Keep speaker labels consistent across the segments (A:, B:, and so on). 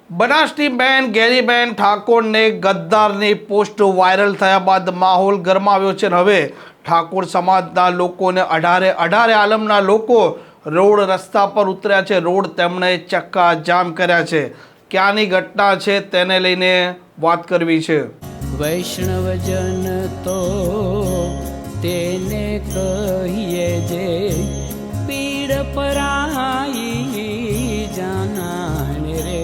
A: બનાસની ગેનીબેન ઠાકોરને ગદ્દારની post viral થયા બાદ માહોલ ગરમાવ્યો છે અને હવે ઠાકોર સમાજના લોકોને અઢારે આલમના લોકો રોડ રસ્તા પર ઉતર્યા છે। રોડ તેમણે ચક્કા જામ કર્યા છે। ક્યાંની ઘટના છે તેને લઈને વાત કરવી છે।
B: વૈષ્ણવજન તો તેને કહીએ જે પીડ પરાઈ જાનાને રે।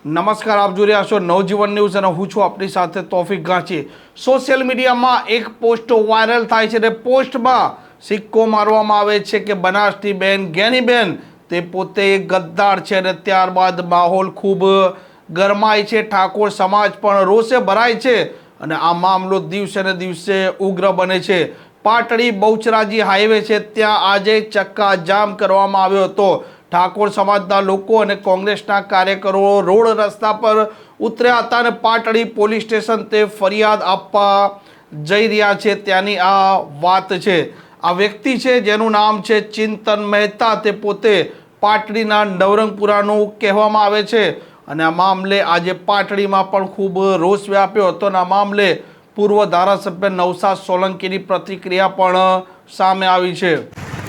A: નમસ્કાર, આપ જોઈ રહ્યા છો નવજીવન ન્યૂઝ અને હું છું આપની સાથે તોફિક ગાંચી। સોશિયલ મીડિયામાં એક પોસ્ટ વાયરલ થાય છે અને પોસ્ટમાં સિક્કો મારવામાં આવે છે કે બનાસની બેન ગેનીબેન તે પોતે ગદ્દાર છે અને ત્યારબાદ માહોલ ખૂબ ગરમાય છે। ઠાકોર સમાજ પણ રોષે ભરાય છે અને આ મામલો દિવસે ને દિવસે ઉગ્ર બને છે। પાટડી બહુચરાજી હાઈવે છે ત્યાં આજે ચક્કા જામ કરવામાં આવ્યો હતો। ઠાકોર સમાજના લોકો અને કોંગ્રેસના કાર્યકરો રોડ રસ્તા પર ઉતર્યા હતા અને પાટડી પોલીસ સ્ટેશન તે ફરિયાદ આપવા જઈ રહ્યા છે ત્યાંની આ વાત છે। આ વ્યક્તિ છે જેનું નામ છે ચિંતન મહેતા, તે પોતે પાટડીના નવરંગપુરાનું કહેવામાં આવે છે અને આ મામલે આજે પાટડીમાં પણ ખૂબ રોષ વ્યાપ્યો હતો અને આ મામલે પૂર્વ ધારાસભ્ય નવસાદ સોલંકીની પ્રતિક્રિયા પણ સામે આવી છે।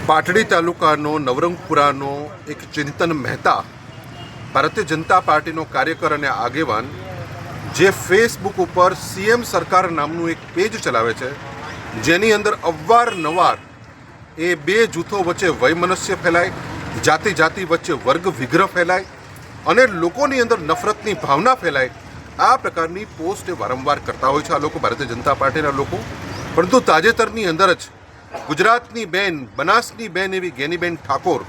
C: પાટડી તાલુકાનો નવરંગપુરાનો એક ચિંતન મહેતા, ભારતીય જનતા પાર્ટીનો કાર્યકર અને આગેવાન, જે ફેસબુક ઉપર સીએમ સરકાર નામનું એક પેજ ચલાવે છે, જેની અંદર અવારનવાર એ બે જૂથો વચ્ચે વયમનસ્ય ફેલાય, જાતિ વચ્ચે વર્ગ વિગ્રહ ફેલાય અને લોકોની અંદર નફરતની ભાવના ફેલાય, આ પ્રકારની પોસ્ટ એ વારંવાર કરતા હોય છે આ લોકો, ભારતીય જનતા પાર્ટીના લોકો। પરંતુ તાજેતરની અંદર જ ગુજરાતની બેન, બનાસની બેન એવી ગેનીબેન ઠાકોર,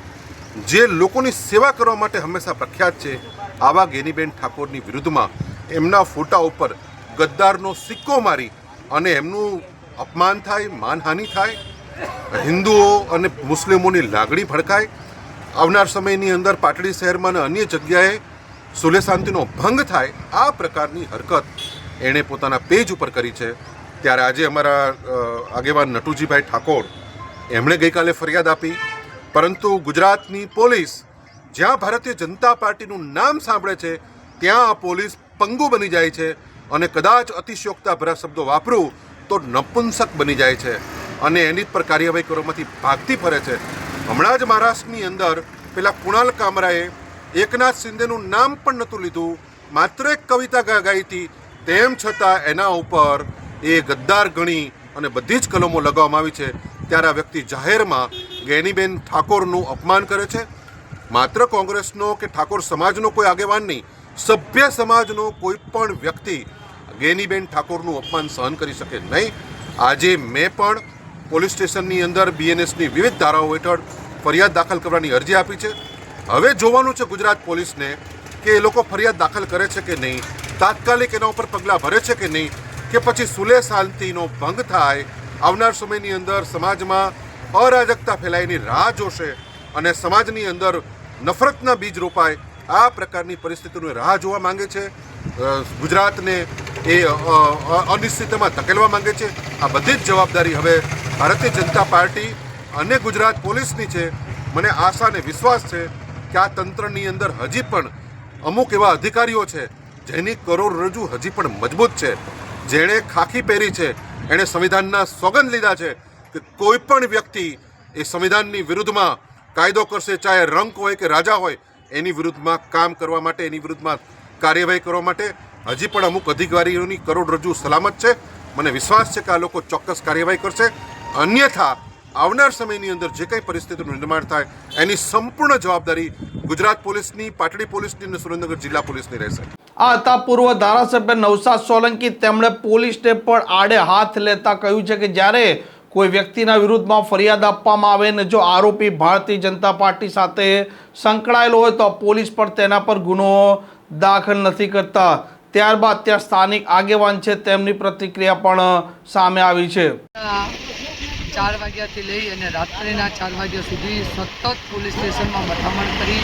C: જે લોકોની સેવા કરવા માટે હંમેશા પ્રખ્યાત છે, આવા ગેનીબેન ઠાકોરની વિરુદ્ધમાં એમના ફોટા ઉપર ગદ્દારનો સિક્કો મારી અને એમનું અપમાન થાય, માનહાનિ થાય, હિન્દુઓ અને મુસ્લિમોની લાગણી ભડકાય, આવનાર સમયની અંદર પાટડી શહેરમાં અને અન્ય જગ્યાએ સુલે શાંતિનો ભંગ થાય, આ પ્રકારની હરકત એણે પોતાના પેજ ઉપર કરી છે। ત્યારે આજે અમારા આગેવાન નટુજીભાઈ ઠાકોર એમણે ગઈકાલે ફરિયાદ આપી, પરંતુ ગુજરાતની પોલીસ, જ્યાં ભારતીય જનતા પાર્ટીનું નામ સાંભળે છે ત્યાં આ પોલીસ પંગુ બની જાય છે અને કદાચ અતિશયોક્તાભર્યા શબ્દો વાપરું તો નપુંસક બની જાય છે અને એની પર કાર્યવાહી કરવામાંથી ભાગતી ફરે છે। હમણાં જ મહારાષ્ટ્રની અંદર પેલા કુણાલ કામરાએ એકનાથ શિંદેનું નામ પણ નહોતું લીધું, માત્ર એક કવિતા ગાઈ હતી, તેમ છતાં એના ઉપર એ ગદ્દાર ગણી અને બધી જ કલમો લગાવવામાં આવી છે। ત્યારે આ વ્યક્તિ જાહેરમાં ગેનીબેન ઠાકોરનું અપમાન કરે છે। માત્ર કોંગ્રેસનો કે ઠાકોર સમાજનો કોઈ આગેવાન નહીં, સભ્ય સમાજનો કોઈ પણ વ્યક્તિ ગેનીબેન ઠાકોરનું અપમાન સહન કરી શકે નહીં। આજે મેં પણ પોલીસ સ્ટેશનની અંદર બીએનએસની વિવિધ ધારાઓ હેઠળ ફરિયાદ દાખલ કરવાની અરજી આપી છે। હવે જોવાનું છે ગુજરાત પોલીસને કે એ લોકો ફરિયાદ દાખલ કરે છે કે નહીં, તાત્કાલિક એના ઉપર પગલાં ભરે છે કે નહીં, કે પછી સુલે શાંતિનો ભંગ થાય, આવનાર સમયની અંદર સમાજમાં અરાજકતા ફેલાયની રાહ જોશે અને સમાજની અંદર નફરતના બીજ રોપાય, આ પ્રકારની પરિસ્થિતિની રાહ જોવા માંગે છે। ગુજરાતને એ અનિશ્ચિતતામાં ધકેલવા માંગે છે। આ બધી જ જવાબદારી હવે ભારતીય જનતા પાર્ટી અને ગુજરાત પોલીસની છે। મને આશા અને વિશ્વાસ છે કે આ તંત્રની અંદર હજી પણ અમુક એવા અધિકારીઓ છે જેની કરોડરજ્જુ હજી પણ મજબૂત છે, જેણે ખાખી પહેરી છે, એણે સંવિધાનના સોગંદ લીધા છે કે કોઈ પણ વ્યક્તિ એ સંવિધાનની વિરુદ્ધમાં કાયદો કરશે, ચાહે રંક હોય કે રાજા હોય, એની વિરુદ્ધમાં કામ કરવા માટે, એની વિરુદ્ધમાં કાર્યવાહી કરવા માટે હજી પણ અમુક અધિકારીઓની કરોડરજ્જુ સલામત છે। મને વિશ્વાસ છે કે આ લોકો ચોક્કસ કાર્યવાહી કરશે, અન્યથા આવનાર સમયની અંદર જે કંઈ પરિસ્થિતિનું નિર્માણ થાય એની સંપૂર્ણ જવાબદારી ગુજરાત પોલીસની, પાટડી પોલીસની અને સુરેન્દ્રનગર જિલ્લા પોલીસની રહેશે।
A: આ હતા પૂર્વ ધારાસભ્ય નવસાદ સોલંકી। તેમણે પોલીસને પણ આડે હાથ લેતા કહ્યું છે કે જ્યારે કોઈ વ્યક્તિના વિરુદ્ધમાં ફરિયાદ આપવામાં આવે ને જો આરોપી ભારતીય જનતા પાર્ટી સાથે સંકળાયેલો હોય તો પોલીસ પણ તેના પર ગુનો દાખલ નથી કરતા। ત્યારબાદ ત્યાં સ્થાનિક આગેવાન છે તેમની પ્રતિક્રિયા પણ સામે આવી છે।
D: 4 વાગ્યાથી લઈ અને રાત્રિના 4 વાગ્યા સુધી સતત પોલીસ સ્ટેશનમાં મથામણ કરી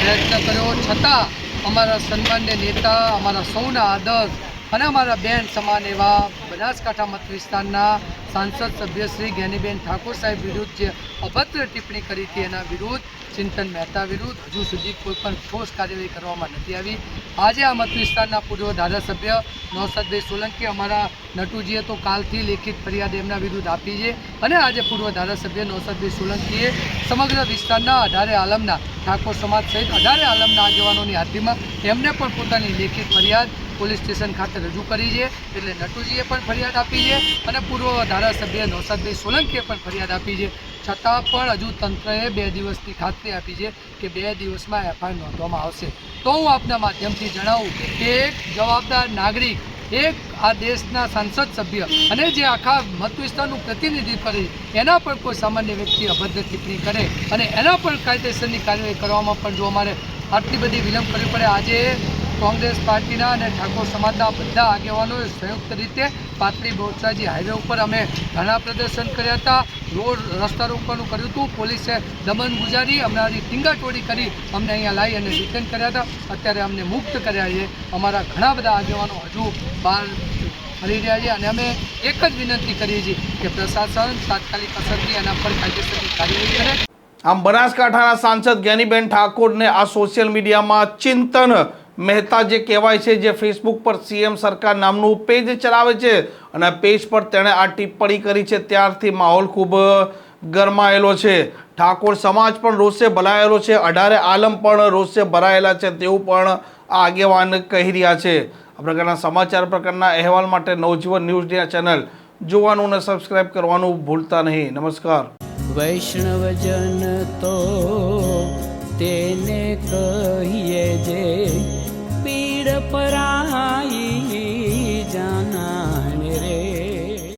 D: પ્રયત્ન કર્યો, છતાં અમારા સન્માન્ય નેતા, અમારા સૌના આદર્શ અને અમારા બેન સમાન એવા બનાસકાંઠા મત વિસ્તારના સાંસદ સભ્ય શ્રી જ્ઞાનીબેન ઠાકોર સાહેબ વિરુદ્ધ જે અભદ્ર ટિપ્પણી કરી હતી એના વિરુદ્ધ ચિંતન મહેતા વિરુદ્ધ હજુ સુધી કોઈ પણ ઠોસ કાર્યવાહી કરવામાં નથી આવી. આજે આ મત વિસ્તારના પૂર્વ ધારાસભ્ય નૌશાદભાઈ સોલંકી, અમારા નટુજીએ તો કાલથી લેખિત ફરિયાદ એમના વિરુદ્ધ આપી છે અને આજે પૂર્વ ધારાસભ્ય નૌશાદભાઈ સોલંકીએ સમગ્ર વિસ્તારના 18 આલમના ઠાકોર સમાજ સહિત 18 આલમના આગેવાનોની હાજરીમાં એમને પણ પોતાની લેખિત ફરિયાદ પોલીસ સ્ટેશન ખાતે રજૂ કરી છે. એટલે નટુજીએ પણ ફરિયાદ આપી છે અને પૂર્વ ધારાસભ્ય નૌશાદભાઈ સોલંકીએ પણ ફરિયાદ આપી છે. છતાં પણ હજુ તંત્રએ 2 દિવસની ખાતરી આપી છે કે 2 દિવસમાં એફઆઈઆર નોંધવામાં આવશે. તો હું આપના માધ્યમથી જણાવું કે એક જવાબદાર નાગરિક, એક આ દેશના સંસદ સભ્ય અને જે આખા મત વિસ્તારનું પ્રતિનિધિત્વ કરે એના પર કોઈ સામાન્ય વ્યક્તિ અભદ્ર ટિપ્પણી કરે અને એના પર કાયદેસરની કાર્યવાહી કરવામાં પણ જો અમારે આટલી બધી વિલંબ કરવી પડે. આજે કોંગ્રેસ પાર્ટીના અને ઠાકોર સમાજના બધા આગેવાનોએ સંયુક્ત રીતે પાતળી બહુચરાજી હાઈવે ઉપર અમે ધરણા પ્રદર્શન કર્યા હતા, રોડ રસ્તા રોકવાનું કર્યું હતું. પોલીસે દમન ગુજારી અમારી ટીંગાટોળી કરી અમને અહીંયા લાવી અને રિટર્ન કર્યા હતા. અત્યારે અમને મુક્ત કર્યા છે. અમારા ઘણા બધા આગેવાનો હજુ બહાર ફરી રહ્યા છે અને અમે એક જ વિનંતી કરીએ છીએ કે પ્રશાસન તાત્કાલિક અસરથી એના પર કાયદેસરની કાર્યવાહી કરે.
A: આમ બનાસકાંઠાના સાંસદ જ્ઞાનીબેન ઠાકોરને આ સોશિયલ મીડિયામાં ચિંતન મહેતા જે કહેવાય છે, જે ફેસબુક પર સીએમ સરકાર નામનું પેજ ચલાવે છે અને પેજ પર તેણે આ ટિપ્પણી કરી છે, ત્યારથી માહોલ ખૂબ ગરમાયેલો છે. ઠાકોર સમાજ પણ રોષે ભરાયેલો છે, 18 આલમ પણ રોષે ભરાયેલા છે તેવું પણ આ આગેવાન કહી રહ્યા છે. આ પ્રકારના સમાચાર, પ્રકારના અહેવાલ માટે નવજીવન ન્યૂઝની ચેનલ જોવાનું અને સબસ્ક્રાઇબ કરવાનું ભૂલતા નહીં. નમસ્કાર.
B: વૈષ્ણવજન તો તેને કહીએ જે પીડ પરા